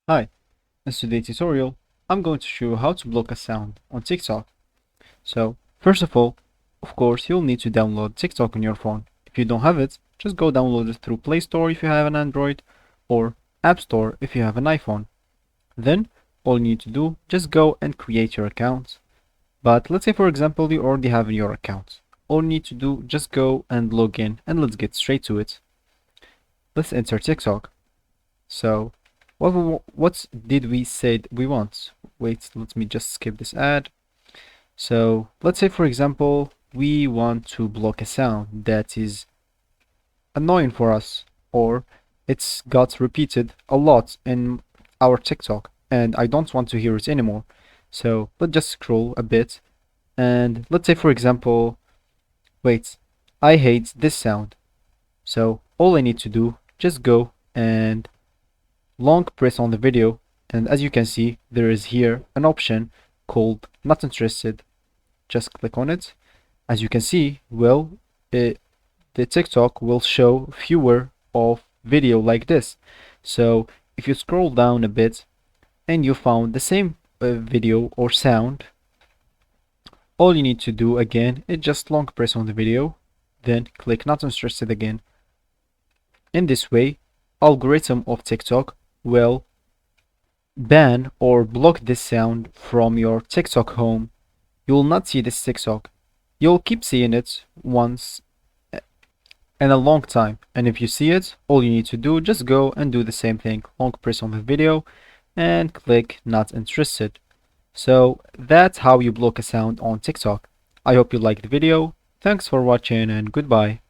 Hi, in today's tutorial, I'm going to show you how to block a sound on TikTok. So, first of all, of course, you'll need to download TikTok on your phone. If you don't have it, just go download it through Play Store if you have an Android, or App Store if you have an iPhone. Then, all you need to do, just go and create your account. But let's say, for example, you already have your account. All you need to do, just go and log in, and let's get straight to it. Let's enter TikTok. So, what did we say we want? Wait, let me just skip this ad. So, let's say for example, we want to block a sound that is annoying for us, or it's got repeated a lot in our TikTok, and I don't want to hear it anymore. So, let's just scroll a bit, and let's say for example, wait, I hate this sound. So, all I need to do, just go and long press on the video, and as you can see there is here an option called not interested. Just click on it. As you can see, well, the TikTok will show fewer of video like this. So if you scroll down a bit and you found the same video or sound, all you need to do again is just long press on the video, then click not interested again. In this way, algorithm of TikTok will ban or block this sound from your TikTok home. You will not see this TikTok. You'll keep seeing it once in a long time. And if you see it, all you need to do, just go and do the same thing. Long press on the video and click not interested. So that's how you block a sound on TikTok. I hope you liked the video. Thanks for watching and goodbye.